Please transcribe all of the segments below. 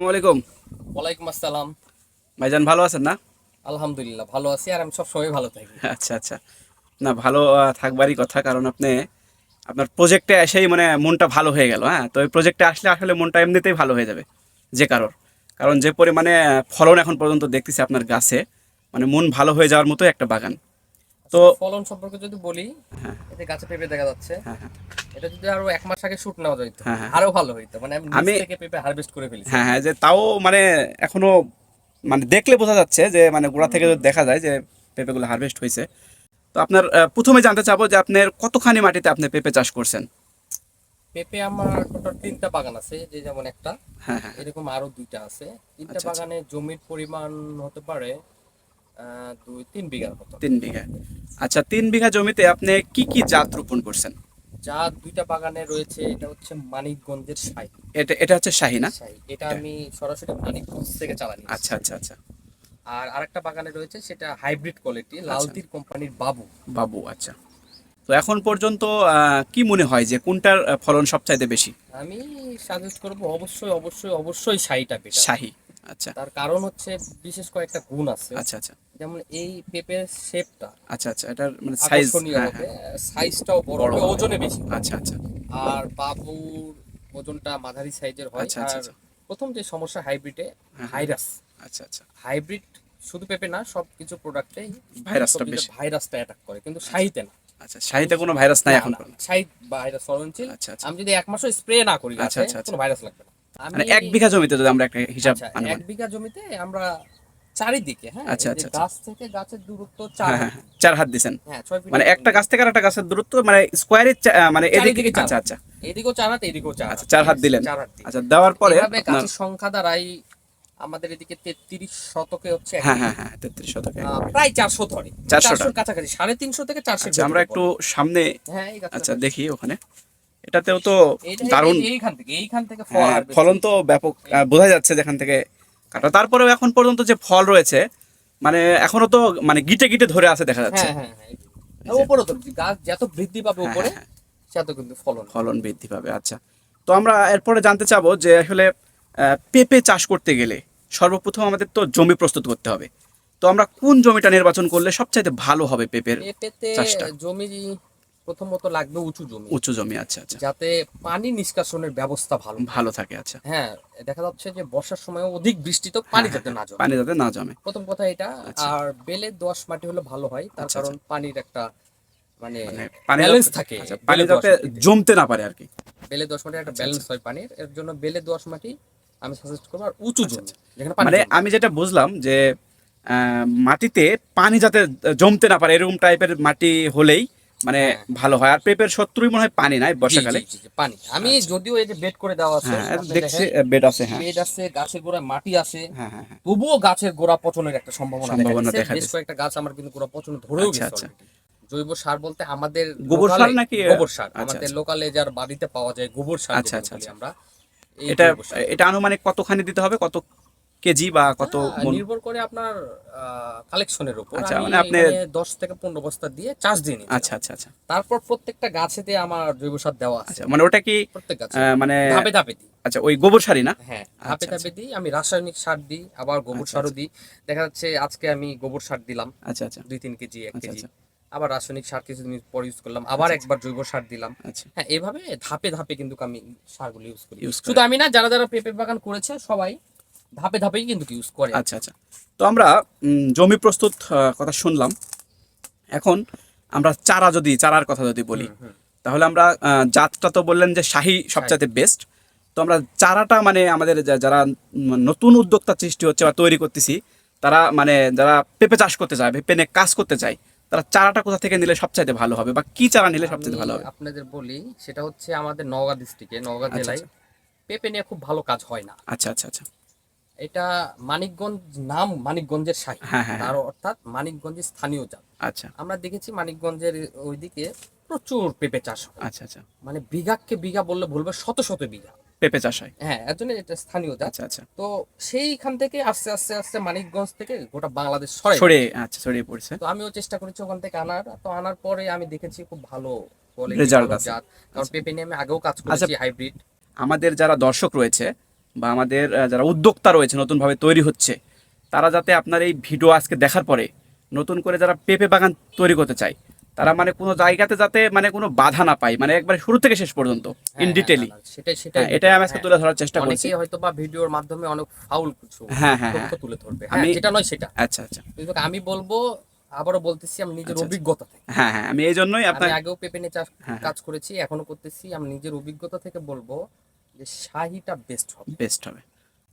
আসসালামাইকুম। ওয়ালাইকুম আসসালাম। ভাইজান ভালো আছেন না? আলহামদুলিল্লাহ ভালো আছি, আর আমি সব সময় ভালো থাকি। আচ্ছা আচ্ছা। না ভালো থাকবারই কথা, কারণ আপনি আপনার প্রজেক্টে এসেই মানে মনটা ভালো হয়ে গেল। হ্যাঁ, তো এই প্রজেক্টে আসলে আসলে মনটা এমনিতেই ভালো হয়ে যাবে যে কারোর। কারণ যে পরিমাণে ফলন এখন পর্যন্ত দেখতেছি আপনার গাছে, মানে মন ভালো হয়ে যাওয়ার মতো একটা বাগান। তো আসলে ফলন সম্পর্কে যদি বলি, হ্যাঁ এতে গাছে পেঁপে দেখা যাচ্ছে। হ্যাঁ হ্যাঁ এটা যদি আরো 1 মাস আগে শুট নেওয়া যেত হ্যাঁ হ্যাঁ। আরো ভালো হইতো, মানে আমি নিচ আমি থেকে পেঁপে হারভেস্ট করে ফেলেছি হ্যাঁ হ্যাঁ, অলরেডি। যে তাও মানে এখনো মানে দেখলে বোঝা যাচ্ছে যে মানে গোড়া থেকে যদি দেখা যায় যে পেঁপেগুলো হারভেস্ট হয়েছে। তো আপনার প্রথমে জানতে চাবো যে আপনার কতখানি মাটিতে আপনি পেঁপে চাষ করছেন? পেঁপে আমার টোটাল 3টা বাগান আছে, যে যেমন একটা, হ্যাঁ হ্যাঁ। এরকম আরো 2টা আছে। 3টা আচ্ছা আচ্ছা। বাগানে জমির পরিমাণ হতে পারে 2-3 বিঘার মতো। 3 বিঘা। আচ্ছা, 3 বিঘা জমিতে আপনি কি কি জাত রোপণ করছেন? যা 2টা বাগানে রয়েছে, এটা হচ্ছে মানিকগঞ্জের শাহী। এটা এটা হচ্ছে শাহী না? শাহী এটা এটা আমি সরাসরি মানিকগঞ্জ থেকে চালা নিয়েছি। আচ্ছা আচ্ছা আচ্ছা। আর আরেকটা বাগানে রয়েছে, সেটা হাইব্রিড কোয়ালিটি, আচ্ছা লালতির কোম্পানির বাবু। বাবু, আচ্ছা। তো এখন পর্যন্ত কি মনে হয় যে কোনটার ফলন সবচাইতে বেশি? আমি সাজেস্ট করব অবশ্যই অবশ্যই অবশ্যই শাড়িটা বেটার। শাহী। আচ্ছা তার কারণ হচ্ছে বিশেষ কয়েকটা গুণ আছে। আচ্ছা আচ্ছা যেমন এই পেঁপের শেপটা আচ্ছা আচ্ছা, এটার মানে সাইজ, আকর্ষণীয় হ্যাঁ হবে, হ্যাঁ, সাইজটাও বড় বড় হবে, হবে। ওজনে বেশি হবে। আচ্ছা আচ্ছা আর বাবুর ওজনটা মাঝারি সাইজের হয়। আচ্ছা আচ্ছা আর আচ্ছা। প্রথম যে সমস্যা হাইব্রিডে, হ্যাঁ হ্যাঁ। ভাইরাস। আচ্ছা আচ্ছা। হাইব্রিড শুধু পেঁপে না, সব কিছু প্রোডাক্টেই ভাইরাসটা সবজিতে বেশি। ভাইরাসটা অ্যাটাক করে, কিন্তু আচ্ছা শাড়িতে না। আচ্ছা, শাহীতে কোনো ভাইরাস নাই না এখন না, পর্যন্ত? সাইড ভাইরাস সরঞ্চিল। আচ্ছা আচ্ছা আমি যদি 1 মাসও স্প্রে না করি আচ্ছা গাছে, আচ্ছা আচ্ছা। কোনো ভাইরাস লাগবে না। মানে আমি 1 বিঘা জমিতে যদি আমরা একটা হিসাব আচ্ছা, এক আনুমান। বিঘা জমিতে আমরা চারিদিকে, হ্যাঁ, আচ্ছা এই যে আচ্ছা আচ্ছা। গাছ থেকে গাছের দূরত্ব চার হ্যাঁ হাত হ্যাঁ হ্যাঁ, 4 হাত দিছেন। হ্যাঁ, 6 ফিটের মানে মতন একটা গাছ দিই। থেকে আর একটা গাছের দূরত্ব মানে স্কোয়ারে, মানে এদিকে, চারিদিকে চার আচ্ছা হাত আচ্ছা এদিকেও 4 হাত, এদিকেও চার আচ্ছা, হাত 4 হাত ঠিক আছে? দিলেন। 4 হাত দিই। আচ্ছা, দেওয়ার পরে এভাবে আপনার, গাছের সংখ্যা দাঁড়াই আমাদের এদিকে 33 শতকে হচ্ছে এক হ্যাঁ হ্যাঁ বিঘা। হ্যাঁ, 33 শতকে 1 বিঘা। প্রায় 400 ধরে, 400টা। 400-র কাছাকাছি, 350 থেকে 400-র আচ্ছা, আমরা ভেতরে একটু পড়ে। সামনে, হ্যাঁ, এই গাছটা আচ্ছা দেখেন। দেখি ওখানে। এটাতেও তো এইটা এই দারুণ। যে এইখান থেকে ফল হ্যাঁ, হারভেস্ট ফলন তো হয়েছে। ব্যাপক, এই যে, বোঝা যাচ্ছে যেখান থেকে কাটা। তারপরেও এখন পর্যন্ত যে ফল রয়েছে, মানে এখনো তো মানে গিটে গিটে ধরে আছে দেখা যাচ্ছে। হ্যাঁ হ্যাঁ হ্যাঁ, এই যে। এই আর যে, উপরে তো গাছ যত বৃদ্ধি পাবে হ্যাঁ উপরে, হ্যাঁ হ্যাঁ, তত কিন্তু ফলন হবে। ফলন বৃদ্ধি পাবে। আচ্ছা, তো আমরা এরপরে জানতে চাবো যে আসলে পেঁপে চাষ করতে গেলে সর্বপ্রথম আমাদের তো জমি প্রস্তুত করতে হবে। তো আমরা কোন জমিটা নির্বাচন করলে সবচাইতে ভালো হবে পেঁপের পেঁপেতে চাষটা? জমি প্রথমত লাগবে উঁচু জমি, উঁচু জমি, আচ্ছা আচ্ছা। যাতে পানি নিষ্কাশনের ব্যবস্থা ভালো ভালো থাকে। থাকে, আচ্ছা। হ্যাঁ, দেখা যাচ্ছে যে বর্ষার সময় অধিক বৃষ্টিতে হ্যাঁ পানি হ্যাঁ যাতে হ্যাঁ, না জমে। পানি যাতে না জমে। প্রথম কথা এটা। আচ্ছা আর বেলে দোআঁশ মাটি হলে ভালো হয়, তার আচ্ছা কারণ আচ্ছা। পানির একটা মানে মানে পানি ব্যালেন্স যাতে, থাকে আচ্ছা, পানি বেলে দোআঁশ যাতে মাটিতে। জমতে না পারে আর কি। বেলে দোআঁশ মাটির একটা আচ্ছা আচ্ছা ব্যালেন্স হয় পানির, এর জন্য বেলে দোআঁশ মাটি আমি সাজেস্ট করবো। আর উঁচু আচ্ছা জমি আচ্ছা। যেখানে পানি মানে জমবে আমি না। যেটা বুঝলাম যে মাটিতে পানি যাতে জমতে না পারে এরকম টাইপের মাটি হলেই মানে হ্যাঁ ভালো হয়। আর পেঁপের শত্রুই মনে হয় পানি নাই জি জি বর্ষাকালে। জি জি, পানি আমি আচ্ছা, যদিও এই যে বেড করে দেওয়া আছে, হ্যাঁ আপনি দেখছি দেখেন, বেড আছে, হ্যাঁ বেড আছে, গাছের গোড়ায় মাটি আছে, হ্যাঁ হ্যাঁ হ্যাঁ। তবুও গাছের গোড়া পচনের একটা সম্ভাবনা দেখা সম্ভাবনা দিচ্ছে। দেখা বেশ দিচ্ছে। কয়েকটা গাছ আমার কিন্তু গোড়া পচন ধরেও আচ্ছা গেছে আচ্ছা। অলরেডি। জৈব সার বলতে আমাদের গোবর সার লোকালে নাকি গোবর সার, আচ্ছা আমাদের আচ্ছা লোকালে যার বাড়িতে পাওয়া যায় গোবর সার আচ্ছা যেগুলো আচ্ছা বলি আচ্ছা। আমরা, এই এটা জৈব সার। এটা আনুমানিক কতখানি দিতে হবে, কত কেজি বা এটা কত মন? নির্ভর করে আপনার কালেকশনের উপর। আচ্ছা, আমি মানে আপনি, এখানে 10 থেকে 15 বস্তা দিয়ে চাষ দিয়ে আচ্ছা নিয়েছিলাম। আচ্ছা আচ্ছা তারপর প্রত্যেকটা গাছেতে আমার জৈব সার দেওয়া আছে, আচ্ছা, মানে ওটা কি প্রত্যেক গাছে মানে, ধাপে ধাপে দিই। আচ্ছা ওই গোবর সারই না? হ্যাঁ, ধাপে আচ্ছা আচ্ছা ধাপে দিই। আমি রাসায়নিক সার দিই, আবার গোবর আচ্ছা সারও আচ্ছা দিই। দেখা যাচ্ছে আজকে আমি গোবর সার দিলাম আচ্ছা আচ্ছা 2-3 কেজি, এক আচ্ছা কেজি আচ্ছা আবার রাসায়নিক সার কিছুদিন পর ইউজ করলাম, আবার আচ্ছা একবার জৈব সার দিলাম। আচ্ছা। হ্যাঁ, এভাবে ধাপে ধাপে কিন্তু আমি সারগুলো ইউজ করি। ইউজ শুধু করে। আমি না, যারা যারা পেঁপে বাগান করেছে সবাই ধাপে ধাপেই কিন্তু ইউজ করে আর আচ্ছা কি। আচ্ছা। তো আমরা জমি প্রস্তুত কথা শুনলাম। এখন আমরা চারার কথা যদি বলি, হুম হুম। তাহলে আমরা জাতটা তো বললেন যে শাহী সাই সবচাইতে বেস্ট। তো আমরা চারাটা মানে আমাদের যারা নতুন উদ্যোক্তা সৃষ্টি হচ্ছে বা তৈরি করতেছি, তারা মানে যারা পেঁপে চাষ করতে চায়, পেঁপে নিয়ে কাজ করতে চায়, তারা চারাটা কোথা থেকে নিলে সবচাইতে ভালো হবে বা কি চারা নিলে আমি সবচাইতে ভালো হবে? আপনাদের বলি, সেটা হচ্ছে আমাদের নওগাঁ ডিস্ট্রিক্টে, নওগাঁ আচ্ছা জেলায় আচ্ছা পেঁপে নিয়ে খুব ভালো কাজ হয় না। আচ্ছা আচ্ছা আচ্ছা। এটা মানিকগঞ্জ, নাম মানিকগঞ্জের শাহী, হ্যাঁ হ্যাঁ হ্যাঁ। তার অর্থাৎ মানিকগঞ্জের স্থানীয় জাত। আচ্ছা আমরা দেখেছি মানিকগঞ্জের ওইদিকে প্রচুর পেঁপে চাষ হয়, আচ্ছা আচ্ছা। মানে বিঘাকে বিঘা বললে ভুলবে, শত শত বিঘা। পেঁপে চাষ হয়। হ্যাঁ, এর জন্য এটা স্থানীয় জাত। আচ্ছা আচ্ছা। তো সেইখান থেকে আস্তে আস্তে আস্তে মানিকগঞ্জ থেকে গোটা বাংলাদেশ ছড়াই ছড়িয়ে, পড়েছে। আচ্ছা, ছড়িয়ে পড়ছে। তো আমিও চেষ্টা করেছি ওখান থেকে আনার, তো আনার পরে আমি দেখেছি খুব ভালো কোয়ালিটি, রেজাল্ট ভালো আছে। জাত। কারণ আচ্ছা পেঁপে নিয়ে আমি আগেও কাজ আচ্ছা। করেছি হাইব্রিড। আমাদের যারা দর্শক রয়েছে, বা আমাদের যারা উদ্যোক্তা রয়েছে নতুনভাবে তৈরি হচ্ছে, তারা যাতে আপনার এই ভিডিও আজকে দেখার পরে নতুন করে যারা পেঁপে বাগান তৈরি করতে চায়, তারা মানে কোনো জায়গাতে যাতে মানে কোনো বাধা না পায়, মানে একবারে শুরু থেকে শেষ পর্যন্ত ইন ডিটেইলি। সেটাই সেটাই এটাই আমি আজকে তুলে ধরার চেষ্টা করছি। অনেকেই হয়তো বা ভিডিওর মাধ্যমে অনেক ফাউল কিছু হ্যাঁ, হ্যাঁ, তথ্য হ্যাঁ। তুলে ধরবে, আমি যেটা নয় সেটা। আচ্ছা আচ্ছা কিন্তু আমি বলবো, আবারও বলতেছি, আমি নিজের আচ্ছা, আচ্ছা। অভিজ্ঞতা থেকে, হ্যাঁ হ্যাঁ, আমি এই জন্যই আমি আপনার আগেও পেঁপে নিয়ে হ্যাঁ, কাজ করেছি, এখনো করতেছি, আমি নিজের অভিজ্ঞতা থেকে বলবো যে শাহিটা বেস্ট হবে। বেস্ট হবে।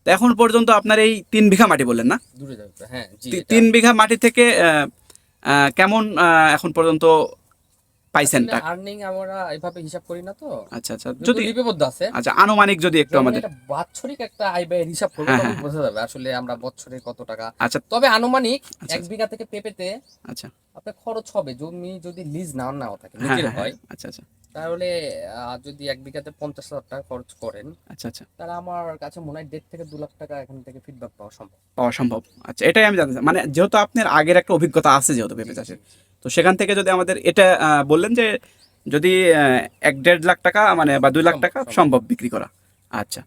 তো এখন পর্যন্ত আপনার এই 3 বিঘা মাটি বললেন না? দূরে যাবে তো, হ্যাঁ জি, এটা 3 বিঘা মাটি থেকে কেমন এখন পর্যন্ত পাইছেন আসলে টাকা? আর্নিং আমরা এভাবে হিসাব করি না তো, আচ্ছা আচ্ছা, যদি যদি লিপিবদ্ধ আছে, আচ্ছা আনুমানিক যদি একটু যখন আমাদের এটা বাৎসরিক একটা আয় ব্যয়ের হিসাব করবো হ্যাঁ, তখন হ্যাঁ, বোঝা যাবে আসলে আমরা বছরে কত টাকা। আচ্ছা তবে আনুমানিক আচ্ছা 1 বিঘা থেকে পেঁপেতে আচ্ছা আপনার খরচ হবে, জমি যদি লিজ নাও থাকে, হ্যাঁ নিজের হ্যাঁ হ্যাঁ, হয়, আচ্ছা আচ্ছা তাহলে যদি 1 বিঘাতে 50,000 টাকা খরচ করেন, আচ্ছা আচ্ছা তাহলে আমার কাছে মনে হয় 1.5 থেকে 2 লাখ টাকা এখান থেকে ফিডব্যাক পাওয়া সম্ভব। পাওয়া সম্ভব। আচ্ছা, এটাই আমি জানতে চাই। মানে যেহেতু আপনার আগের একটা অভিজ্ঞতা আছে যেহেতু পেঁপে জি, চাষের, জি, তো সেখান থেকে যদি আমাদের এটা বললেন যে যদি 1-1.5 লাখ টাকা মানে বা 2 লাখ সম্ভব টাকা সম্ভব। সম্ভব বিক্রি করা। আচ্ছা,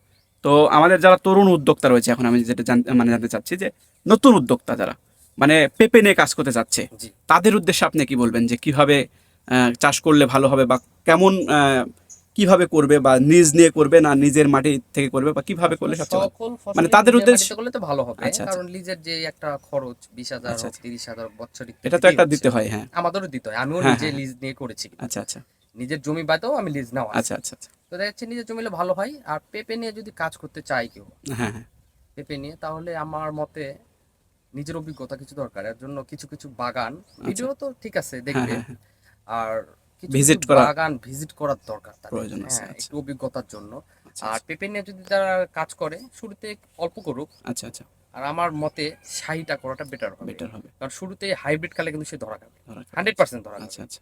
তো আমাদের যারা তরুণ উদ্যোক্তা রয়েছে, এখন আমি যেটা জানতে চাচ্ছি যে নতুন উদ্যোক্তা যারা মানে পেঁপে নিয়ে কাজ করতে চাচ্ছে, জি, তাদের উদ্দেশ্যে আপনি কি বলবেন যে কিভাবে চাষ করলে ভালো হবে, বা কেমন কিভাবে করবে, বা নিজ নিয়ে করবে না নিজের মাটি থেকে করবে, বা কিভাবে করলে সবচেয়ে ভালো? সকল মানে ফসলই তাদের নিজের উদ্দেশ্য মাটিতে করলে তো ভালো হবে, আচ্ছা, আচ্ছা। কারণ লিজের যে একটা খরচ 20,000 আচ্ছা, হোক আচ্ছা। 30,000 বছরিক তো এটা তো দিতেই একটা হচ্ছে। দিতে হয়, হ্যাঁ। আমাদেরও দিতে হয়, আমিও হ্যাঁ, নিজে হ্যাঁ, লিজ নিয়ে করেছি, আচ্ছা, আচ্ছা, নিজের জমি বাদেও আমি লিজ নেওয়া আছে। আচ্ছা, আচ্ছা, আচ্ছা। তো দেখা যাচ্ছে নিজের জমি হলে ভালো হয়। আর পেঁপে নিয়ে যদি কাজ করতে চাই কেউ, হ্যাঁ, হ্যাঁ, পেঁপে নিয়ে, তাহলে আমার মতে নিজের অভিজ্ঞতা কিছু দরকার। এর জন্য কিছু কিছু বাগান, আচ্ছা। ভিডিও তো ঠিক আছে হ্যাঁ, দেখবে, হ্যাঁ, হ্যাঁ। আর কিছু কিছু ভিজিট করা বাগান ভিজিট করার দরকার তাদের, প্রয়োজন আছে। হ্যাঁ, আচ্ছা, একটু অভিজ্ঞতার জন্য। আচ্ছা, আর পেঁপে নিয়ে যদি তারা কাজ করে, শুরুতে অল্প করুক। আচ্ছা, আচ্ছা, আর আমার মতে শাহিটা করাটা বেটার হবে, বেটার হবে। কারণ শুরুতে হাইব্রিড কালে কিন্তু সে ধরা খাবে, ধরা যাক। 100% ধরা খাবে। আচ্ছা, আচ্ছা।